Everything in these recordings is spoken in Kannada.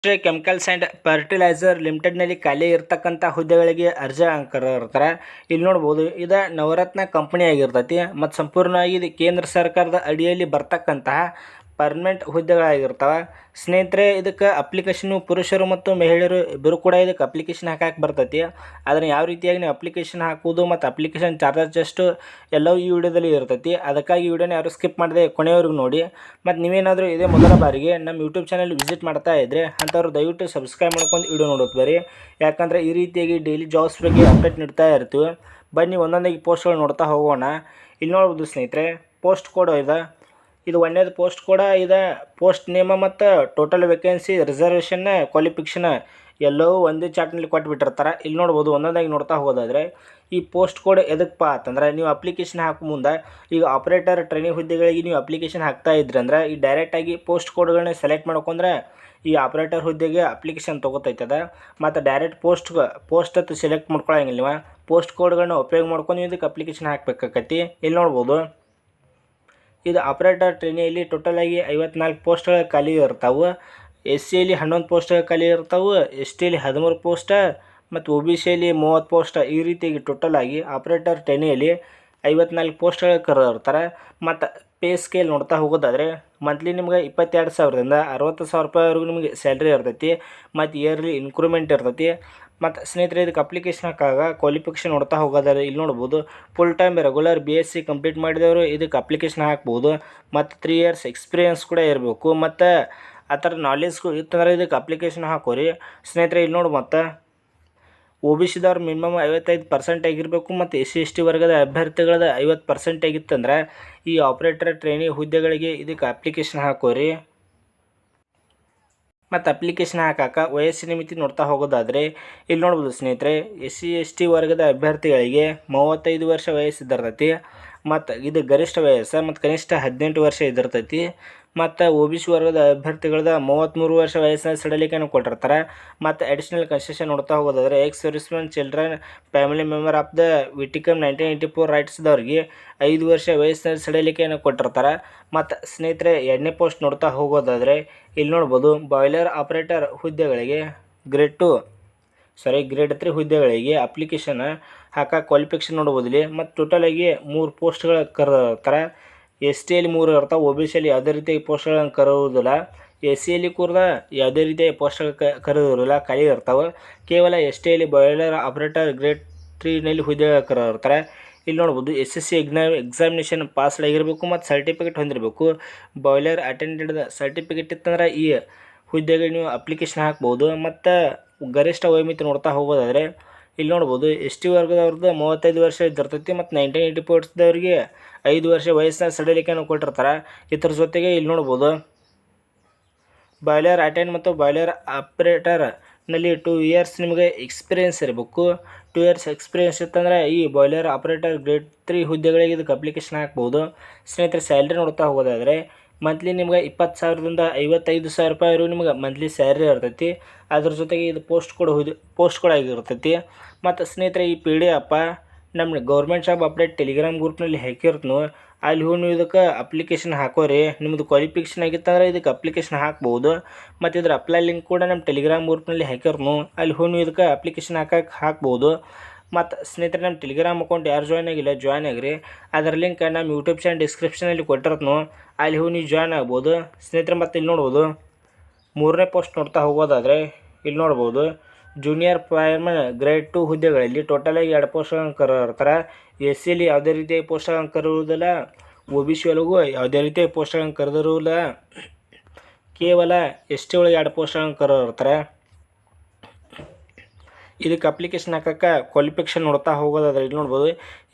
ಕೆಮಿಕಲ್ಸ್ ಆ್ಯಂಡ್ ಫರ್ಟಿಲೈಸರ್ ಲಿಮಿಟೆಡ್ನಲ್ಲಿ ಖಾಲಿ ಇರ್ತಕ್ಕಂಥ ಹುದ್ದೆಗಳಿಗೆ ಅರ್ಜಿ ಕರೆದಿರ್ತಾರೆ. ಇಲ್ಲಿ ನೋಡ್ಬೋದು ಇದು ನವರತ್ನ ಕಂಪನಿ ಆಗಿರ್ತೈತಿ ಮತ್ತು ಸಂಪೂರ್ಣವಾಗಿ ಇದು ಕೇಂದ್ರ ಸರ್ಕಾರದ ಅಡಿಯಲ್ಲಿ ಬರ್ತಕ್ಕಂತಹ ಪರ್ಮನೆಂಟ್ ಹುದ್ದೆಗಳಾಗಿರ್ತವೆ. ಸ್ನೇಹಿತರೆ, ಇದಕ್ಕೆ ಅಪ್ಲಿಕೇಶನು ಪುರುಷರು ಮತ್ತು ಮಹಿಳೆಯರು ಇಬ್ಬರು ಕೂಡ ಇದಕ್ಕೆ ಅಪ್ಲಿಕೇಶನ್ ಹಾಕಕ್ಕೆ ಬರ್ತೈತಿ. ಅದನ್ನು ಯಾವ ರೀತಿಯಾಗಿ ನೀವು ಅಪ್ಲಿಕೇಶನ್ ಹಾಕುವುದು ಮತ್ತು ಅಪ್ಲಿಕೇಶನ್ ಚಾರ್ಜಸ್ ಎಷ್ಟು ಎಲ್ಲವೂ ಈ ವಿಡಿಯೋದಲ್ಲಿ ಇರ್ತೈತಿ. ಅದಕ್ಕಾಗಿ ಈ ವಿಡಿಯೋನ ಯಾರು ಸ್ಕಿಪ್ ಮಾಡದೆ ಕೊನೆಯವರೆಗೂ ನೋಡಿ. ಮತ್ತು ನೀವೇನಾದರೂ ಇದೇ ಮೊದಲ ಬಾರಿಗೆ ನಮ್ಮ ಯೂಟ್ಯೂಬ್ ಚಾನಲ್ ವಿಸಿಟ್ ಮಾಡ್ತಾ ಇದ್ದರೆ ಅಂಥವ್ರು ದಯವಿಟ್ಟು ಸಬ್ಸ್ಕ್ರೈಬ್ ಮಾಡ್ಕೊಂಡು ವಿಡಿಯೋ ನೋಡೋದು ಬರೀ. ಯಾಕಂದರೆ ಈ ರೀತಿಯಾಗಿ ಡೈಲಿ ಜಾಬ್ಸ್ ಬಗ್ಗೆ ಅಪ್ಡೇಟ್ ನೀಡ್ತಾ ಇರ್ತೀವಿ. ಬನ್ನಿ ಒಂದೊಂದಾಗಿ ಪೋಸ್ಟ್ಗಳು ನೋಡ್ತಾ ಹೋಗೋಣ. ಇಲ್ಲಿ ನೋಡ್ಬೋದು ಸ್ನೇಹಿತರೆ, ಪೋಸ್ಟ್ ಕೋಡ್ ಇದು ಒಂದೇದು ಪೋಸ್ಟ್ ಕೋಡ ಇದೆ. ಪೋಸ್ಟ್ ನೇಮ ಮತ್ತು ಟೋಟಲ್ ವೇಕೆನ್ಸಿ, ರಿಸರ್ವೇಷನ್, ಕ್ವಾಲಿಫಿಕೇಷನ್ ಎಲ್ಲವೂ ಒಂದೇ ಚಾರ್ಟ್ನಲ್ಲಿ ಕೊಟ್ಬಿಟ್ಟಿರ್ತಾರೆ. ಇಲ್ಲಿ ನೋಡ್ಬೋದು ಒಂದೊಂದಾಗಿ ನೋಡ್ತಾ ಹೋಗೋದಾದರೆ ಈ ಪೋಸ್ಟ್ ಕೋಡ್ ಎದಕ್ಕಪ್ಪ ಅಂತಂದ್ರೆ ನೀವು ಅಪ್ಲಿಕೇಶನ್ ಹಾಕೋ ಮುಂದೆ ಈಗ ಆಪ್ರೇಟರ್ ಟ್ರೈನಿಂಗ್ ಹುದ್ದೆಗಳಿಗೆ ನೀವು ಅಪ್ಲಿಕೇಶನ್ ಹಾಕ್ತಾ ಇದ್ರಂದ್ರೆ ಈ ಡೈರೆಕ್ಟಾಗಿ ಪೋಸ್ಟ್ ಕೋಡ್ಗಳನ್ನ ಸೆಲೆಕ್ಟ್ ಮಾಡ್ಕೊಂಡ್ರೆ ಈ ಆಪ್ರೇಟರ್ ಹುದ್ದೆಗೆ ಅಪ್ಲಿಕೇಶನ್ ತೊಗೋತೈತದ. ಮತ್ತು ಡೈರೆಕ್ಟ್ ಪೋಸ್ಟ್ ಅಂತ ಸೆಲೆಕ್ಟ್ ಮಾಡ್ಕೊಳಂಗಿಲ್ಲ ನೀವು. ಪೋಸ್ಟ್ ಕೋಡ್ಗಳನ್ನ ಉಪಯೋಗ ಮಾಡ್ಕೊಂಡು ನೀವು ಇದಕ್ಕೆ ಅಪ್ಲಿಕೇಶನ್ ಹಾಕಬೇಕಾಕತಿ. ಇಲ್ಲಿ ನೋಡ್ಬೋದು ಇದು ಆಪ್ರೇಟರ್ ಟ್ರೈನಿಯಲ್ಲಿ ಟೋಟಲಾಗಿ 54 ಪೋಸ್ಟ್ಗಳು ಖಾಲಿ ಇರ್ತಾವೆ. SCಯಲ್ಲಿ 11 ಪೋಸ್ಟ್ಗಳು ಖಾಲಿ ಇರ್ತಾವೆ, STಯಲ್ಲಿ 13 ಪೋಸ್ಟ್ ಮತ್ತು OBCಯಲ್ಲಿ 30 ಪೋಸ್ಟ್. ಈ ರೀತಿಯಾಗಿ ಟೋಟಲಾಗಿ ಆಪ್ರೇಟರ್ ಟ್ರೈನಿಯಲ್ಲಿ 54 ಪೋಸ್ಟ್ಗಳು ಕರೆದಿರ್ತಾರೆ. ಮತ್ತು ಪೇ ಸ್ಕೇಲ್ ನೋಡ್ತಾ ಹೋಗೋದಾದರೆ ಮಂತ್ಲಿ ನಿಮ್ಗೆ 22,000ದಿಂದ 60,000 ರೂಪಾಯಿವರೆಗೂ ನಿಮಗೆ ಸ್ಯಾಲ್ರಿ ಇರ್ತೈತಿ ಮತ್ತು ಇಯರ್ಲಿ ಇನ್ಕ್ರಿಮೆಂಟ್ ಇರ್ತೈತಿ. ಮತ್ತು ಸ್ನೇಹಿತರೆ, ಇದಕ್ಕೆ ಅಪ್ಲಿಕೇಶನ್ ಹಾಕಾಗ ಕ್ವಾಲಿಫಿಕೇಷನ್ ನೋಡ್ತಾ ಹೋಗೋದಾದ್ರೆ ಇಲ್ಲಿ ನೋಡ್ಬೋದು full time regular BSc complete ಮಾಡಿದವರು ಇದಕ್ಕೆ ಅಪ್ಲಿಕೇಶನ್ ಹಾಕ್ಬೋದು. ಮತ್ತು 3 ಇಯರ್ಸ್ ಎಕ್ಸ್ಪೀರಿಯನ್ಸ್ ಕೂಡ ಇರಬೇಕು ಮತ್ತು ಆ ಥರ ನಾಲೆಜ್ಗೂ ಇತ್ತಂದ್ರೆ ಇದಕ್ಕೆ ಅಪ್ಲಿಕೇಶನ್ ಹಾಕೋರಿ. ಸ್ನೇಹಿತರೆ, ಇಲ್ಲಿ ನೋಡಿ ಮತ್ತು OBCದವ್ರು ಮಿನಿಮಮ್ 55% ಆಗಿರಬೇಕು ಮತ್ತು SC/ST ವರ್ಗದ ಅಭ್ಯರ್ಥಿಗಳದ 50% ಆಗಿತ್ತಂದ್ರೆ ಈ ಆಪ್ರೇಟರ್ ಟ್ರೈನಿಂಗ್ ಹುದ್ದೆಗಳಿಗೆ ಇದಕ್ಕೆ ಅಪ್ಲಿಕೇಶನ್ ಹಾಕೋರಿ. ಮತ್ತು ಅಪ್ಲಿಕೇಶನ್ ಹಾಕಾಕ ವಯಸ್ಸಿನ ಮಿತಿ ನೋಡ್ತಾ ಹೋಗೋದಾದರೆ ಇಲ್ಲಿ ನೋಡ್ಬೋದು ಸ್ನೇಹಿತರೆ, SC/ST ವರ್ಗದ ಅಭ್ಯರ್ಥಿಗಳಿಗೆ 35 ವರ್ಷ ವಯಸ್ಸಿದ್ದಿರ್ತೈತಿ. ಮತ್ತು ಇದು ಗರಿಷ್ಠ ವಯಸ್ಸು ಮತ್ತು ಕನಿಷ್ಠ 18 ವರ್ಷ ಇದ್ದಿರ್ತೈತಿ. ಮತ್ತು OBC ವರ್ಗದ ಅಭ್ಯರ್ಥಿಗಳದ 33 ವರ್ಷ ವಯಸ್ಸಿನ ಸಡಿಲಿಕೆಯನ್ನು ಕೊಟ್ಟಿರ್ತಾರೆ. ಮತ್ತು ಅಡಿಷ್ನಲ್ ಕನ್ಸೆಷನ್ ನೋಡ್ತಾ ಹೋಗೋದಾದರೆ ex servicemen children family member of the ವಿಟಿಕಮ್ 1984 ರೈಟ್ಸ್ದವ್ರಿಗೆ 5 ವರ್ಷ ವಯಸ್ಸಿನ ಸಡಿಲಿಕೆಯನ್ನು ಕೊಟ್ಟಿರ್ತಾರೆ. ಮತ್ತು ಸ್ನೇಹಿತರೆ, 2ನೇ ಪೋಸ್ಟ್ ನೋಡ್ತಾ ಹೋಗೋದಾದರೆ ಇಲ್ಲಿ ನೋಡ್ಬೋದು ಬಾಯ್ಲರ್ ಆಪ್ರೇಟರ್ ಹುದ್ದೆಗಳಿಗೆ ಗ್ರೇಡ್ 3 ಹುದ್ದೆಗಳಿಗೆ ಅಪ್ಲಿಕೇಶನ್ ಹಾಕೋ ಕ್ವಾಲಿಫಿಕೇಷನ್ ನೋಡ್ಬೋದು ಇಲ್ಲಿ. ಮತ್ತು ಟೋಟಲಾಗಿ 3 ಪೋಸ್ಟ್ಗಳು ಕರೆದಿರ್ತಾರೆ. STಯಲ್ಲಿ 3 ಇರ್ತಾವೆ, OBCಯಲ್ಲಿ ಯಾವುದೇ ರೀತಿಯಾಗಿ ಪೋಸ್ಟ್ಗಳನ್ನು ಕರೆಯುವುದಿಲ್ಲ. SCಯಲ್ಲಿ ಕೂಡ ಯಾವುದೇ ರೀತಿಯ ಪೋಸ್ಟ್ಗಳು ಕರೆದಿರೋಲ್ಲ, ಖಾಲಿ ಇರ್ತಾವೆ. ಕೇವಲ STಯಲ್ಲಿ ಬಾಯ್ಲರ್ ಆಪ್ರೇಟರ್ ಗ್ರೇಡ್ 3ನಲ್ಲಿ ಹುದ್ದೆಗಳು ಕರೆದಿರ್ತಾರೆ. ಇಲ್ಲಿ ನೋಡ್ಬೋದು SSC ಎಕ್ಸಾಮಿನೇಷನ್ ಪಾಸ್ ಆಗಿರಬೇಕು ಮತ್ತು ಸರ್ಟಿಫಿಕೇಟ್ ಹೊಂದಿರಬೇಕು. ಬಾಯ್ಲರ್ ಅಟೆಂಡೆಡ್ ಸರ್ಟಿಫಿಕೇಟ್ ಇತ್ತಂದ್ರೆ ಈ ಹುದ್ದೆಗೆ ನೀವು ಅಪ್ಲಿಕೇಶನ್ ಹಾಕ್ಬೋದು. ಮತ್ತು ಗರಿಷ್ಠ ವಯೋಮಿತಿ ನೋಡ್ತಾ ಹೋಗೋದಾದರೆ ಇಲ್ಲಿ ನೋಡ್ಬೋದು ST ವರ್ಗದವ್ರದ್ದು 35 ವರ್ಷ ಇದ್ದಿರ್ತೈತಿ ಮತ್ತು 1984ದವ್ರಿಗೆ 5 ವರ್ಷ ವಯಸ್ಸಿನ ಸಡಿಲಿಕೆಯನ್ನು ಕೊಟ್ಟಿರ್ತಾರೆ. ಇದ್ರ ಜೊತೆಗೆ ಇಲ್ಲಿ ನೋಡ್ಬೋದು ಬಾಯ್ಲರ್ ಅಟೆಂಡ್ ಮತ್ತು ಬಾಯ್ಲರ್ ಆಪ್ರೇಟರ್ನಲ್ಲಿ 2 ಇಯರ್ಸ್ ನಿಮಗೆ ಎಕ್ಸ್ಪೀರಿಯೆನ್ಸ್ ಇರಬೇಕು. 2 ಇಯರ್ಸ್ ಎಕ್ಸ್ಪೀರಿಯೆನ್ಸ್ ಇತ್ತಂದರೆ ಈ ಬಾಯ್ಲರ್ ಆಪ್ರೇಟರ್ ಗ್ರೇಡ್ 3 ಹುದ್ದೆಗಳಿಗೆ ಇದಕ್ಕೆ ಅಪ್ಲಿಕೇಶನ್ ಹಾಕ್ಬೋದು. ಸ್ನೇಹಿತರೆ, ಸ್ಯಾಲ್ರಿ ನೋಡ್ತಾ ಹೋಗೋದಾದರೆ ಮಂತ್ಲಿ ನಿಮ್ಗೆ 20,000ದಿಂದ 55,000 ರೂಪಾಯಿವರೆಗೂ ನಿಮ್ಗೆ ಮಂತ್ಲಿ ಸ್ಯಾಲ್ರಿ ಇರ್ತೈತಿ. ಅದ್ರ ಜೊತೆಗೆ ಇದು ಪೋಸ್ಟ್ ಕೋಡ್ ಆಗಿರ್ತೈತಿ. ಮತ್ತು ಸ್ನೇಹಿತರೆ, ಈ PDF ನಮ್ಮ ಗೌರ್ಮೆಂಟ್ ಜಾಬ್ ಅಪ್ಡೇಟ್ ಟೆಲಿಗ್ರಾಮ್ ಗ್ರೂಪ್ನಲ್ಲಿ ಹಾಕಿರ್ತೀನಿ. ಅಲ್ಲಿ ಹೋಗಿ ನೀವು ಇದಕ್ಕೆ ಅಪ್ಲಿಕೇಶನ್ ಹಾಕೋರಿ. ನಿಮ್ಮದು ಕ್ವಾಲಿಫಿಕೇಷನ್ ಆಗಿತ್ತಂದ್ರೆ ಇದಕ್ಕೆ ಅಪ್ಲಿಕೇಶನ್ ಹಾಕ್ಬೋದು. ಮತ್ತು ಇದ್ರ ಅಪ್ಲೈ ಲಿಂಕ್ ಕೂಡ ನಮ್ಮ ಟೆಲಿಗ್ರಾಮ್ ಗ್ರೂಪ್ನಲ್ಲಿ ಹಾಕಿರ್ತೀನಿ. ಅಲ್ಲಿ ಹೋಗಿ ನೀವು ಇದಕ್ಕೆ ಅಪ್ಲಿಕೇಶನ್ ಹಾಕ್ಬೋದು. ಮತ್ತು ಸ್ನೇಹಿತರೆ, ನಮ್ಮ ಟೆಲಿಗ್ರಾಮ್ ಅಕೌಂಟ್ ಯಾರು ಜಾಯ್ನ್ ಆಗಿಲ್ಲ ಜಾಯ್ನ್ ಆಗಿರಿ. ಅದರ ಲಿಂಕ್ ನಮ್ಮ ಯೂಟ್ಯೂಬ್ ಚಾನಲ್ ಡಿಸ್ಕ್ರಿಪ್ಷನಲ್ಲಿ ಕೊಟ್ಟಿರ್ತೀನಿ. ಅಲ್ಲಿ ಹೋಗಿ ನೀವು ಜಾಯ್ನ್ ಆಗ್ಬೋದು. ಸ್ನೇಹಿತರೆ, ಮತ್ತು ಇಲ್ಲಿ ನೋಡ್ಬೋದು 3ನೇ ಪೋಸ್ಟ್ ನೋಡ್ತಾ ಹೋಗೋದಾದರೆ ಇಲ್ಲಿ ನೋಡ್ಬೋದು ಜೂನಿಯರ್ ಫೈರ್ಮನ್ ಗ್ರೇಡ್ 2 ಹುದ್ದೆಗಳಲ್ಲಿ ಟೋಟಲಾಗಿ 2 ಪೋಸ್ಟ್ಗಳನ್ನು ಕರೆದಿರ್ತಾರೆ. SCಯಲ್ಲಿ ಯಾವುದೇ ರೀತಿಯ ಪೋಸ್ಟ್ಗಳನ್ನು ಕರೆಯುವುದಿಲ್ಲ, OBC ಒಳಗೂ ಯಾವುದೇ ರೀತಿಯ ಪೋಸ್ಟ್ಗಳನ್ನು ಕರೆದಿರುವುದಿಲ್ಲ. ಕೇವಲ ST ಒಳಗೆ 2 ಪೋಸ್ಟ್ಗಳನ್ನು ಕರೆದಿರ್ತಾರೆ. ಇದಕ್ಕೆ ಅಪ್ಲಿಕೇಶನ್ ಹಾಕಕ್ಕೆ ಕ್ವಾಲಿಫಿಕೇಷನ್ ನೋಡ್ತಾ ಹೋಗೋದಾದ್ರೆ ಇಲ್ಲಿ ನೋಡ್ಬೋದು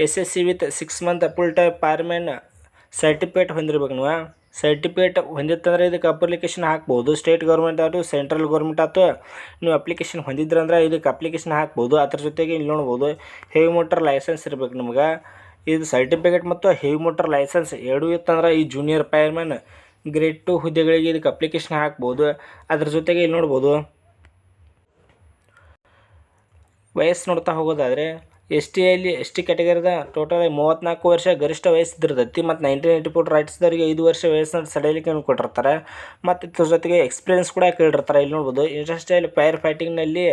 SSC with 6 month full time fireman certificate ಹೊಂದಿರ್ಬೇಕು. ನೀವು ಸರ್ಟಿಫಿಕೇಟ್ ಹೊಂದಿತ್ತಂದರೆ ಇದಕ್ಕೆ ಅಪ್ಲಿಕೇಶನ್ ಹಾಕ್ಬೋದು. ಸ್ಟೇಟ್ ಗೌರ್ಮೆಂಟ್ ಆಯ್ತು, ಸೆಂಟ್ರಲ್ ಗೌರ್ಮೆಂಟ್ ಆಯ್ತು, ನೀವು ಅಪ್ಲಿಕೇಶನ್ ಹೊಂದಿದ್ರಂದ್ರೆ ಇದಕ್ಕೆ ಅಪ್ಲಿಕೇಶನ್ ಹಾಕ್ಬೋದು. ಅದ್ರ ಜೊತೆಗೆ ಇಲ್ಲಿ ನೋಡ್ಬೋದು ಹೆವಿ ಮೋಟರ್ ಲೈಸೆನ್ಸ್ ಇರಬೇಕು ನಿಮ್ಗೆ. ಇದು ಸರ್ಟಿಫಿಕೇಟ್ ಮತ್ತು ಹೆವಿ ಮೋಟರ್ ಲೈಸೆನ್ಸ್ ಎರಡೂ ಇತ್ತಂದ್ರೆ ಈ ಜೂನಿಯರ್ ಫೈರ್ಮನ್ ಗ್ರೇಡ್ 2 ಹುದ್ದೆಗಳಿಗೆ ಇದಕ್ಕೆ ಅಪ್ಲಿಕೇಶನ್ ಹಾಕ್ಬೋದು. ಅದ್ರ ಜೊತೆಗೆ ಇಲ್ಲಿ ನೋಡ್ಬೋದು ವಯಸ್ಸು ನೋಡ್ತಾ ಹೋಗೋದಾದರೆ ಎಸ್ ಟಿ ಕ್ಯಾಟಗರಿದ ಟೋಟಲ್ 34 ವರ್ಷ ಗರಿಷ್ಠ ವಯಸ್ಸಿದ್ದಿರ್ತೈತಿ. ಮತ್ತು 1984 ರೈಟ್ಸ್ದವ್ರಿಗೆ 5 ವರ್ಷ ವಯಸ್ಸನ್ನು ಸಡಿಲಿಕೆಯನ್ನು ಕೊಟ್ಟಿರ್ತಾರೆ. ಮತ್ತು ಇದ್ರ ಜೊತೆಗೆ ಎಕ್ಸ್ಪೀರಿಯನ್ಸ್ ಕೂಡ ಕೇಳಿರ್ತಾರೆ. ಇಲ್ಲಿ ನೋಡ್ಬೋದು, ಇಂಡಸ್ಟ್ರಿಯಲ್ ಫೈರ್ ಫೈಟಿಂಗ್ನಲ್ಲಿ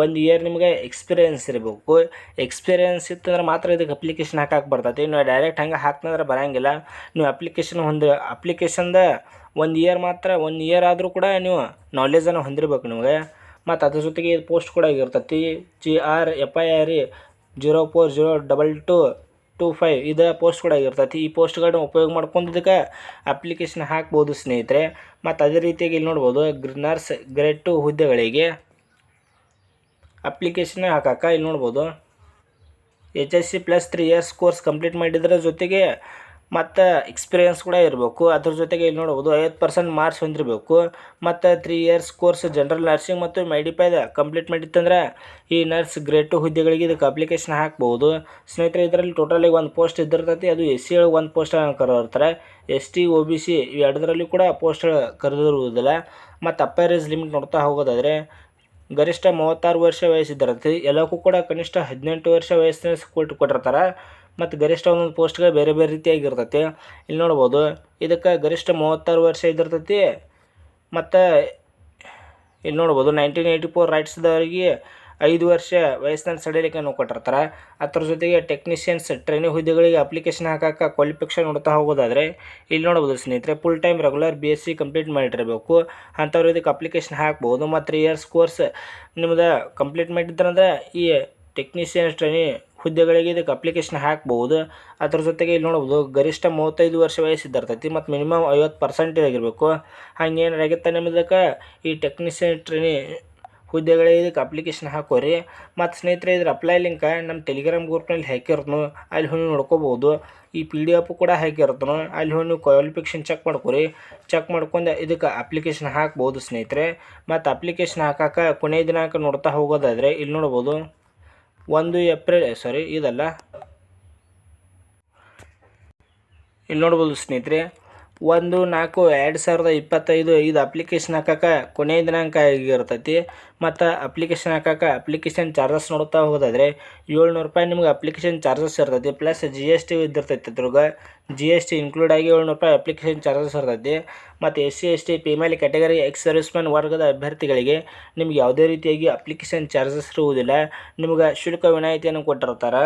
1 ಇಯರ್ ನಿಮಗೆ ಎಕ್ಸ್ಪೀರಿಯನ್ಸ್ ಇರಬೇಕು. ಎಕ್ಸ್ಪೀರಿಯನ್ಸ್ ಇತ್ತಂದ್ರೆ ಮಾತ್ರ ಇದಕ್ಕೆ ಅಪ್ಲಿಕೇಶನ್ ಹಾಕಕ್ಕೆ ಬರ್ತೈತಿ. ನೀವು ಡೈರೆಕ್ಟ್ ಹಂಗೆ ಹಾಕ್ತಂದ್ರೆ ಬರೋಂಗಿಲ್ಲ. ನೀವು ಅಪ್ಲಿಕೇಶನ್ದ 1 ಇಯರ್ ಮಾತ್ರ 1 ಇಯರ್ ಆದರೂ ಕೂಡ ನೀವು ನಾಲೆಜನ್ನು ಹೊಂದಿರಬೇಕು ನಿಮಗೆ. ಮತ್ತು ಅದ್ರ ಜೊತೆಗೆ ಇದು ಪೋಸ್ಟ್ ಕೂಡ ಆಗಿರ್ತೈತಿ. GRFIRE 040225 ಇದು ಪೋಸ್ಟ್ ಕೂಡ ಆಗಿರ್ತೈತಿ. ಈ ಪೋಸ್ಟ್ಗಳನ್ನ ಉಪಯೋಗ ಮಾಡ್ಕೊಂಡು ಇದಕ್ಕೆ ಅಪ್ಲಿಕೇಶನ್ ಹಾಕ್ಬೋದು ಸ್ನೇಹಿತರೆ. ಮತ್ತು ಅದೇ ರೀತಿಯಾಗಿ ಇಲ್ಲಿ ನೋಡ್ಬೋದು, ನರ್ಸ್ ಗ್ರೇಡ್ 2 ಹುದ್ದೆಗಳಿಗೆ ಅಪ್ಲಿಕೇಶನ್ ಹಾಕಕ್ಕೆ ಇಲ್ಲಿ ನೋಡ್ಬೋದು, HSC + 3 ಇಯರ್ಸ್ ಕೋರ್ಸ್ ಕಂಪ್ಲೀಟ್ ಮಾಡಿದ್ರ ಜೊತೆಗೆ ಮತ್ತು ಎಕ್ಸ್ಪೀರಿಯನ್ಸ್ ಕೂಡ ಇರಬೇಕು. ಅದ್ರ ಜೊತೆಗೆ ಇಲ್ಲಿ ನೋಡ್ಬೋದು 50% ಮಾರ್ಕ್ಸ್ ಹೊಂದಿರಬೇಕು. ಮತ್ತು 3 ಇಯರ್ಸ್ ಕೋರ್ಸ್ ಜನರಲ್ ನರ್ಸಿಂಗ್ ಮತ್ತು ಮೆಡಿಪೈದ ಕಂಪ್ಲೀಟ್ ಮಾಡಿತ್ತಂದ್ರೆ ಈ ನರ್ಸ್ ಗ್ರೇಡ್ 2 ಹುದ್ದೆಗಳಿಗೆ ಇದಕ್ಕೆ ಅಪ್ಲಿಕೇಶನ್ ಹಾಕ್ಬೋದು ಸ್ನೇಹಿತರೆ. ಇದರಲ್ಲಿ ಟೋಟಲಿಗೆ 1 ಪೋಸ್ಟ್ ಇದ್ದಿರ್ತೈತಿ. ಅದು SC ಒಳಗೆ 1 ಪೋಸ್ಟ್ ಕರೆದಿರ್ತಾರೆ. ST OBC ಇವೆರಡರಲ್ಲಿ ಕೂಡ ಪೋಸ್ಟ್ ಕರೆದಿರುವುದಿಲ್ಲ. ಮತ್ತು ಅಪ್ಪರ್ ಏಜ್ ಲಿಮಿಟ್ ನೋಡ್ತಾ ಹೋಗೋದಾದರೆ ಗರಿಷ್ಠ 36 ವರ್ಷ ವಯಸ್ಸಿದ್ದಿರುತ್ತೆ. ಎಲ್ಲಕ್ಕೂ ಕೂಡ ಕನಿಷ್ಠ 18 ವರ್ಷ ವಯಸ್ಸಿನ ಕೊಟ್ಟಿರ್ತಾರೆ. ಮತ್ತು ಗರಿಷ್ಠ ಒಂದೊಂದು ಪೋಸ್ಟ್ಗೆ ಬೇರೆ ಬೇರೆ ರೀತಿಯಾಗಿರ್ತೈತಿ. ಇಲ್ಲಿ ನೋಡ್ಬೋದು, ಇದಕ್ಕೆ ಗರಿಷ್ಠ 36 ವರ್ಷ ಇದ್ದಿರ್ತೈತಿ. ಮತ್ತು ಇಲ್ಲಿ ನೋಡ್ಬೋದು 1984 ರೈಟ್ಸ್ದವರಿಗೆ 5 ವರ್ಷ ವಯಸ್ಸಿನ ಸಡಿಲಿಕೆಯನ್ನು ಕೊಟ್ಟಿರ್ತಾರೆ. ಅದ್ರ ಜೊತೆಗೆ ಟೆಕ್ನಿಷಿಯನ್ಸ್ ಟ್ರೈನಿಂಗ್ ಹುದ್ದೆಗಳಿಗೆ ಅಪ್ಲಿಕೇಶನ್ ಹಾಕಕ್ಕೆ ಕ್ವಾಲಿಫಿಕೇಷನ್ ನೋಡ್ತಾ ಹೋಗೋದಾದರೆ ಇಲ್ಲಿ ನೋಡ್ಬೋದು ಸ್ನೇಹಿತರೆ, full time regular BSc complete ಮಾಡಿರಬೇಕು. ಅಂಥವ್ರು ಇದಕ್ಕೆ ಅಪ್ಲಿಕೇಶನ್ ಹಾಕ್ಬೋದು. ಮತ್ತು 3 ಇಯರ್ಸ್ ಕೋರ್ಸ್ ನಿಮ್ದು ಕಂಪ್ಲೀಟ್ ಮಾಡಿದ್ರಂದ್ರೆ ಈ ಟೆಕ್ನಿಷಿಯನ್ಸ್ ಟ್ರೈನಿಂಗ್ ಹುದ್ದೆಗಳಿಗೆ ಇದಕ್ಕೆ ಅಪ್ಲಿಕೇಶನ್ ಹಾಕ್ಬೋದು. ಅದ್ರ ಜೊತೆಗೆ ಇಲ್ಲಿ ನೋಡ್ಬೋದು, ಗರಿಷ್ಠ 35 ವರ್ಷ ವಯಸ್ಸಿದ್ದಿರ್ತೈತಿ. ಮತ್ತು ಮಿನಿಮಮ್ 50% ಆಗಿರಬೇಕು. ಹಂಗೇನಾರು ಆಗಿತ್ತು ನಿಮ್ಮದಕ್ಕೆ ಈ ಟೆಕ್ನಿಷಿಯನ್ ಟ್ರೈನಿಂಗ್ ಹುದ್ದೆಗಳಿಗೆ ಇದಕ್ಕೆ ಅಪ್ಲಿಕೇಶನ್ ಹಾಕೋರಿ. ಮತ್ತು ಸ್ನೇಹಿತರೆ, ಇದ್ರ ಅಪ್ಲೈ ಲಿಂಕ್ ನಮ್ಮ ಟೆಲಿಗ್ರಾಮ್ ಗ್ರೂಪ್ನಲ್ಲಿ ಹಾಕಿರ್ತನು, ಅಲ್ಲಿ ಹೋಗಿ ನೋಡ್ಕೋಬೋದು. ಈ PDF ಕೂಡ ಹಾಕಿರ್ತನು, ಅಲ್ಲಿ ಹೋಗಿ ನೀವು ಕ್ವಾಲಿಫಿಕೇಷನ್ ಚೆಕ್ ಮಾಡ್ಕೊರಿ. ಚೆಕ್ ಮಾಡ್ಕೊಂಡು ಇದಕ್ಕೆ ಅಪ್ಲಿಕೇಶನ್ ಹಾಕ್ಬೋದು ಸ್ನೇಹಿತರೆ. ಮತ್ತು ಅಪ್ಲಿಕೇಶನ್ ಹಾಕಕ್ಕೆ ಕೊನೆಯ ದಿನಾಂಕ ನೋಡ್ತಾ ಹೋಗೋದಾದರೆ ಇಲ್ಲಿ ನೋಡ್ಬೋದು, 1 ಏಪ್ರಿಲ್ ಇದಲ್ಲ, ಇಲ್ಲಿ ನೋಡ್ಬೋದು ಸ್ನೇಹಿತರೆ, 1/4/2025 ಇದು ಅಪ್ಲಿಕೇಶನ್ ಹಾಕಕ್ಕೆ ಕೊನೆಯ ದಿನಾಂಕ ಆಗಿರ್ತೈತಿ. ಮತ್ತು ಅಪ್ಲಿಕೇಶನ್ ಹಾಕಕ್ಕೆ ಅಪ್ಲಿಕೇಶನ್ ಚಾರ್ಜಸ್ ನೋಡ್ತಾ ಹೋಗೋದಾದರೆ 700 ರೂಪಾಯಿ ನಿಮ್ಗೆ ಅಪ್ಲಿಕೇಶನ್ ಚಾರ್ಜಸ್ ಇರ್ತೈತಿ. Plus GST ಇದ್ದಿರ್ತೈತಿ. ಅದ್ರಾಗ GST ಇನ್ಕ್ಲೂಡ್ ಆಗಿ 700 ರೂಪಾಯಿ ಅಪ್ಲಿಕೇಶನ್ ಚಾರ್ಜಸ್ ಇರ್ತೈತಿ. ಮತ್ತು SC ST female category X servicemen ವರ್ಗದ ಅಭ್ಯರ್ಥಿಗಳಿಗೆ ನಿಮ್ಗೆ ಯಾವುದೇ ರೀತಿಯಾಗಿ ಅಪ್ಲಿಕೇಶನ್ ಚಾರ್ಜಸ್ ಇರುವುದಿಲ್ಲ. ನಿಮ್ಗೆ ಶುಲ್ಕ ವಿನಾಯಿತಿಯನ್ನು ಕೊಟ್ಟಿರ್ತಾರೆ.